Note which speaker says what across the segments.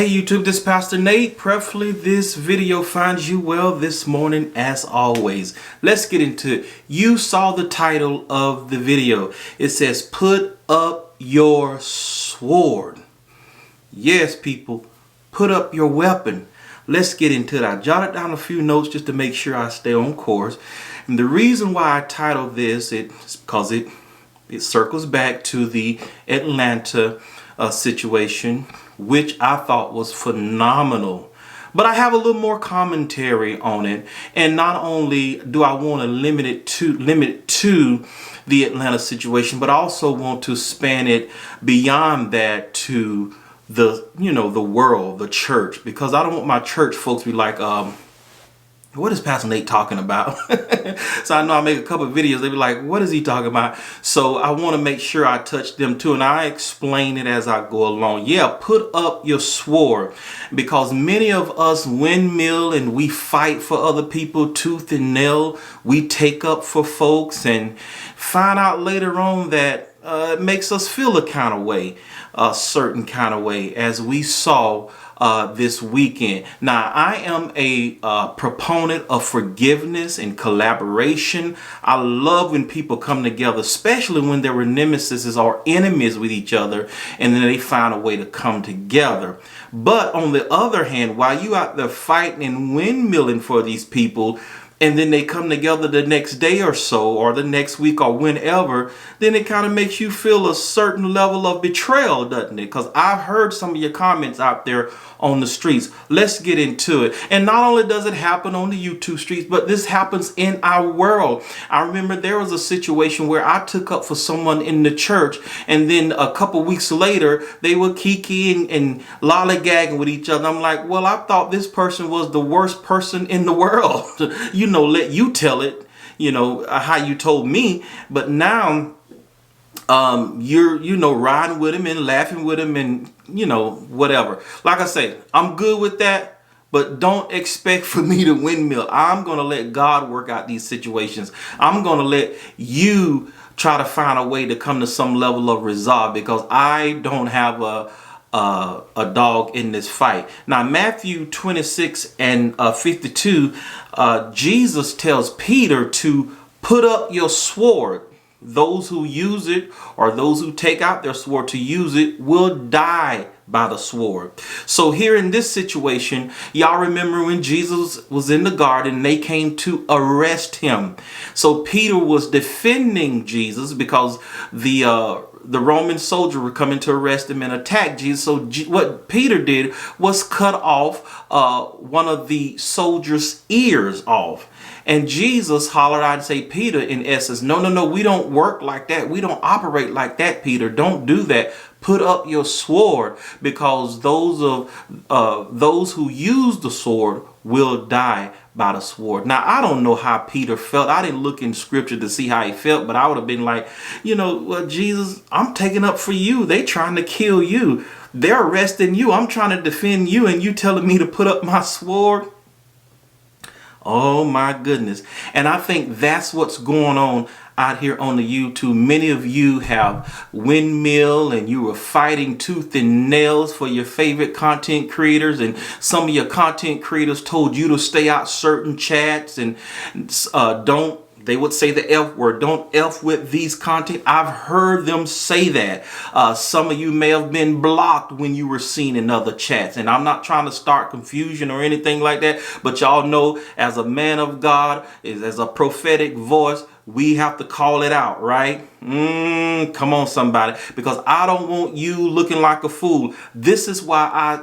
Speaker 1: Hey YouTube, this is Pastor Nate. Prayerfully this video finds you well this morning as always. Let's get into it. You saw the title of the video. It says, put up your sword. Yes, people, put up your weapon. Let's get into it. I jotted down a few notes just to make sure I stay on course. And the reason why I titled this, it's because it circles back to the Atlanta situation, which I thought was phenomenal. But I have a little more commentary on it, and not only do I want to limit it to the Atlanta situation, but I also want to span it beyond that to the world, the church, because I don't want my church folks to be like, what is Pastor Nate talking about? So I know I make a couple of videos, they be like, what is he talking about? So I want to make sure I touch them too, and I explain it as I go along. Yeah, put up your sword, because many of us windmill and we fight for other people tooth and nail. We take up for folks and find out later on that it makes us feel a kind of way, a certain kind of way, as we saw this weekend. Now, I am a proponent of forgiveness and collaboration. I love when people come together, especially when they were nemesis or enemies with each other, and then they find a way to come together. But on the other hand, while you out there fighting and windmilling for these people, and then they come together the next day or so, or the next week, or whenever, then it kind of makes you feel a certain level of betrayal, doesn't it? Because I've heard some of your comments out there on the streets. Let's get into it. And not only does it happen on the YouTube streets, but this happens in our world. I remember there was a situation where I took up for someone in the church, and then a couple weeks later, they were kikiing and lollygagging with each other. I'm like, well, I thought this person was the worst person in the world. Let you tell it, how you told me. But now you're riding with him and laughing with him and whatever. Like I say, I'm good with that, but don't expect for me to windmill. I'm gonna let God work out these situations. I'm gonna let you try to find a way to come to some level of resolve, because I don't have a dog in this fight. Now, Matthew 26 and 52, Jesus tells Peter to put up your sword. Those who use it, or those who take out their sword to use it, will die by the sword. So here in this situation, y'all remember when Jesus was in the garden, they came to arrest him. So Peter was defending Jesus because the Roman soldier were coming to arrest him and attack Jesus. So what Peter did was cut off one of the soldier's ears off. And Jesus hollered out and say, Peter, in essence, no, we don't work like that. We don't operate like that, Peter. Don't do that. Put up your sword, because those who use the sword will die by the sword. Now, I don't know how Peter felt. I didn't look in scripture to see how he felt, but I would have been like, well, Jesus, I'm taking up for you. They trying to kill you. They're arresting you. I'm trying to defend you, and you telling me to put up my sword? Oh my goodness. And I think that's what's going on out here on the YouTube. Many of you have windmill and you were fighting tooth and nails for your favorite content creators, and some of your content creators told you to stay out certain chats and they would say the F word. Don't F with these content. I've heard them say that. Some of you may have been blocked when you were seen in other chats. And I'm not trying to start confusion or anything like that. But y'all know, as a man of God, as a prophetic voice, we have to call it out, right? Come on, somebody. Because I don't want you looking like a fool. This is why I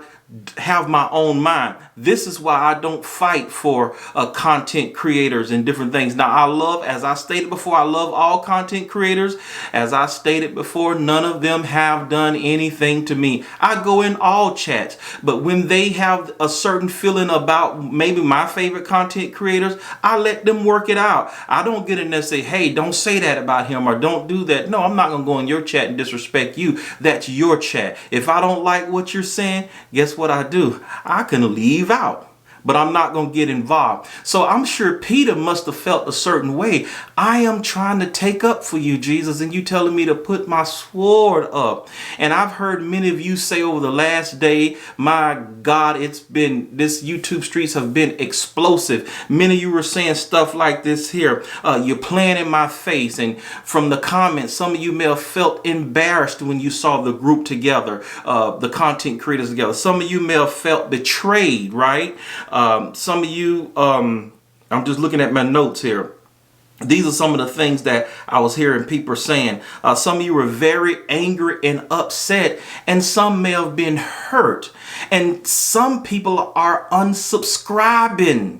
Speaker 1: have my own mind. This is why I don't fight for content creators and different things. Now, I love, as I stated before, I love all content creators. As I stated before, none of them have done anything to me. I go in all chats, but when they have a certain feeling about maybe my favorite content creators, I let them work it out. I don't get in there and say, hey, don't say that about him, or don't do that. No, I'm not going to go in your chat and disrespect you. That's your chat. If I don't like what you're saying, guess what I do? I can leave out. but I'm not going to get involved. So I'm sure Peter must have felt a certain way. I am trying to take up for you, Jesus, and you telling me to put my sword up. And I've heard many of you say over the last day, my God, this YouTube streets have been explosive. Many of you were saying stuff like this here. You're playing in my face. And from the comments, some of you may have felt embarrassed when you saw the group together, the content creators together. Some of you may have felt betrayed, right? Some of you, I'm just looking at my notes here. These are some of the things that I was hearing people saying. Some of you were very angry and upset, and some may have been hurt. And some people are unsubscribing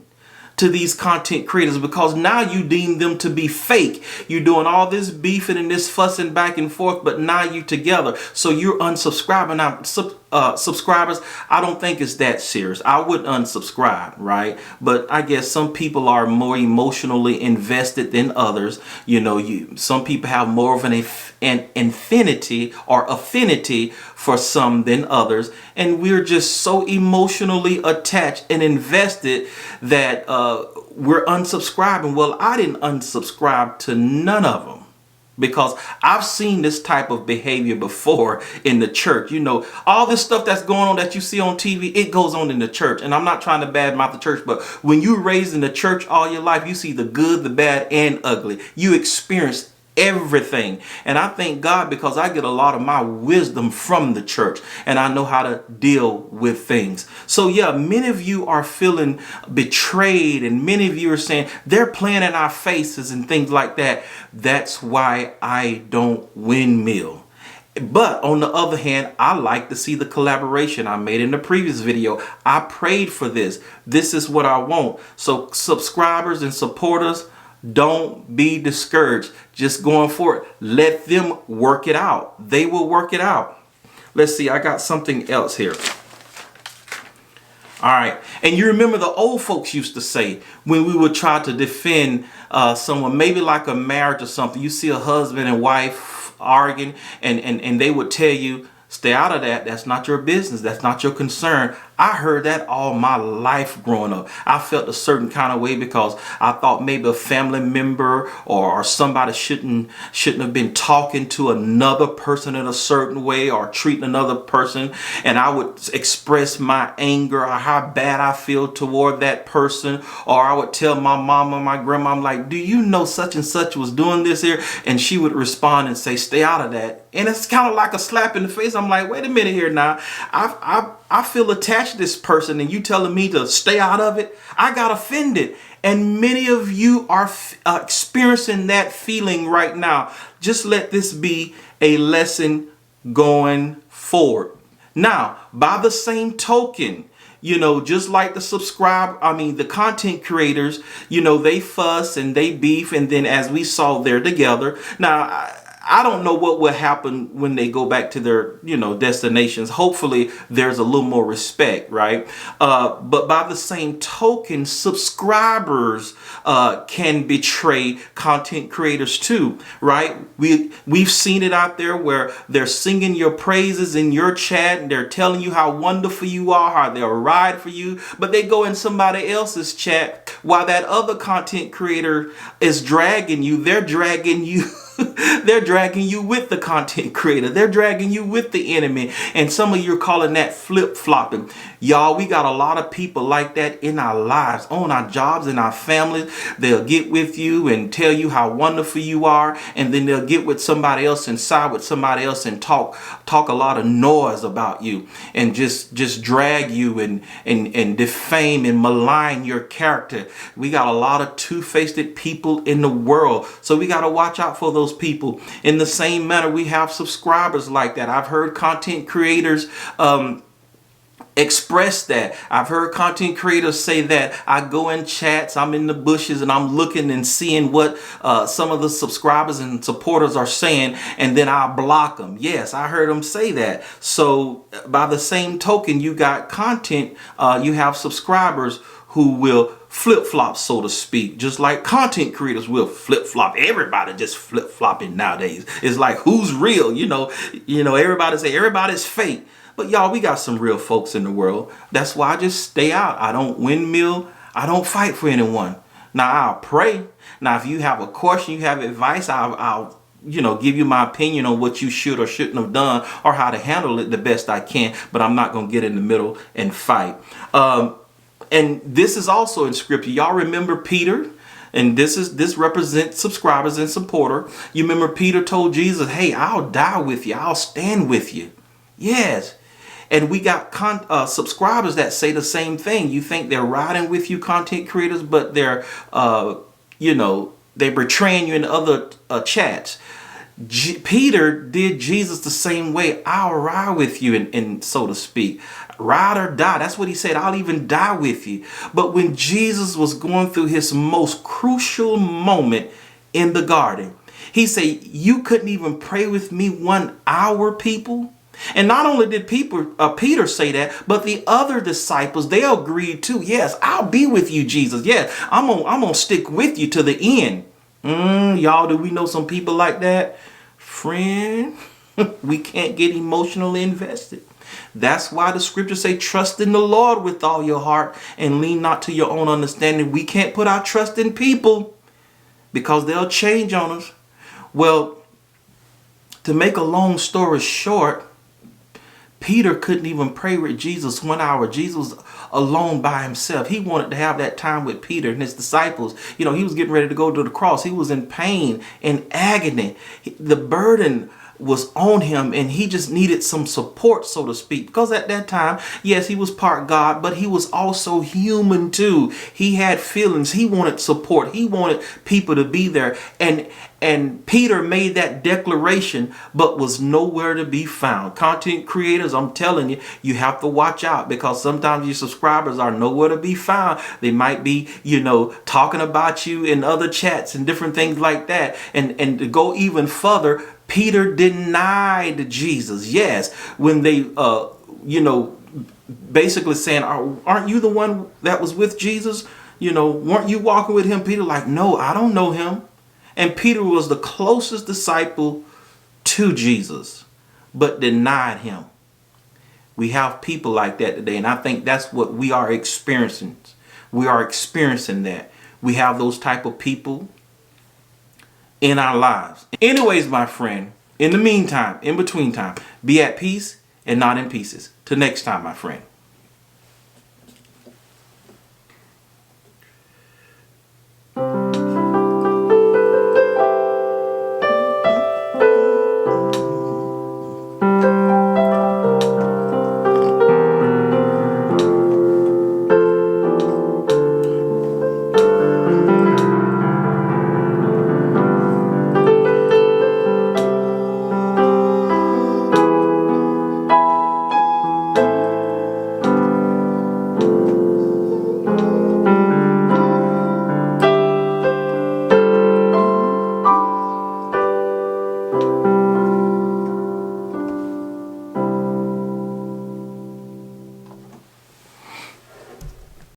Speaker 1: to these content creators because now you deem them to be fake. You're doing all this beefing and this fussing back and forth, but now you together. So you're unsubscribing. Now, subscribers, I don't think it's that serious. I wouldn't unsubscribe, right? But I guess some people are more emotionally invested than others. You know, some people have more of an affinity for some than others, and we're just so emotionally attached and invested that we're unsubscribing. Well, I didn't unsubscribe to none of them, because I've seen this type of behavior before in the church. You know, all this stuff that's going on that you see on TV, it goes on in the church. And I'm not trying to badmouth the church, but when you're raised in the church all your life, you see the good, the bad, and ugly. You experience everything. And I thank God because I get a lot of my wisdom from the church, and I know how to deal with things. So yeah, many of you are feeling betrayed, and many of you are saying they're playing in our faces and things like that. That's why I don't windmill. But on the other hand, I like to see the collaboration I made in the previous video. I prayed for this. This is what I want. So subscribers and supporters, don't be discouraged. Just going for it. Let them work it out. They will work it out. Let's see. I got something else here. All right. And you remember the old folks used to say when we would try to defend someone, maybe like a marriage or something, you see a husband and wife arguing, and they would tell you, stay out of that. That's not your business. That's not your concern. I heard that all my life growing up. I felt a certain kind of way because I thought maybe a family member or somebody shouldn't have been talking to another person in a certain way or treating another person. And I would express my anger or how bad I feel toward that person. Or I would tell my mom or my grandma, I'm like, do you know such and such was doing this here? And she would respond and say, stay out of that. And it's kind of like a slap in the face. I'm like, wait a minute here now. I feel attached to this person, and you telling me to stay out of it? I got offended. And many of you are experiencing that feeling right now. Just let this be a lesson going forward. Now, by the same token, you know, just like the content creators, you know, they fuss and they beef, and then as we saw, they're together. Now, I don't know what will happen when they go back to their, destinations. Hopefully there's a little more respect, right? But by the same token, subscribers can betray content creators too, right? We've seen it out there where they're singing your praises in your chat, and they're telling you how wonderful you are, how they'll ride for you, but they go in somebody else's chat while that other content creator is dragging you. They're dragging you. They're dragging you with the content creator. They're dragging you with the enemy. And some of you are calling that flip-flopping. Y'all, we got a lot of people like that in our lives, on our jobs, in our families. They'll get with you and tell you how wonderful you are. And then they'll get with somebody else and side with somebody else and talk a lot of noise about you. And just drag you and defame and malign your character. We got a lot of two-faced people in the world. So we got to watch out for those people. In the same manner, we have subscribers like that. I've heard content creators express that. I've heard content creators say that. I go in chats, I'm in the bushes, and I'm looking and seeing what some of the subscribers and supporters are saying, and then I block them. Yes, I heard them say that. So by the same token, you got content, you have subscribers who will flip-flop, so to speak, just like content creators will flip-flop. Everybody just flip-flopping nowadays. It's like, who's real? Everybody say everybody's fake. But y'all, we got some real folks in the world. That's why I just stay out. I don't windmill. I don't fight for anyone. Now, I'll pray. Now, if you have a question, you have advice, I'll give you my opinion on what you should or shouldn't have done or how to handle it the best I can. But I'm not going to get in the middle and fight. And this is also in scripture. Y'all remember Peter? And this represents subscribers and supporter. You remember Peter told Jesus, hey, I'll die with you. I'll stand with you. Yes. And we got subscribers that say the same thing. You think they're riding with you, content creators, but they're, they're betraying you in other chats. Peter did Jesus the same way. I'll ride with you, and so to speak. Ride or die. That's what he said. I'll even die with you. But when Jesus was going through his most crucial moment in the garden, he said, you couldn't even pray with me 1 hour, people? And not only did Peter say that, but the other disciples, they agreed too. Yes, I'll be with you, Jesus. Yes, I'm gonna stick with you to the end. Y'all, do we know some people like that? Friend, we can't get emotionally invested. That's why the scriptures say, trust in the Lord with all your heart and lean not to your own understanding. We can't put our trust in people because they'll change on us. Well, to make a long story short, Peter couldn't even pray with Jesus 1 hour. Jesus was alone by himself. He wanted to have that time with Peter and his disciples. He was getting ready to go to the cross. He was in pain and agony. The burden was on him, and he just needed some support, so to speak, because at that time, yes, he was part God, but he was also human too. He had feelings. He wanted support. He wanted people to be there, and Peter made that declaration, but was nowhere to be found. Content creators, I'm telling you, you have to watch out, because sometimes your subscribers are nowhere to be found. They might be, talking about you in other chats and different things like that. And to go even further, Peter denied Jesus. Yes, when they, basically saying, aren't you the one that was with Jesus? Weren't you walking with him? Peter like, no, I don't know him. And Peter was the closest disciple to Jesus, but denied him. We have people like that today, and I think that's what we are experiencing. We are experiencing that. We have those type of people in our lives. Anyways, my friend, in the meantime, in between time, be at peace and not in pieces. Till next time, my friend.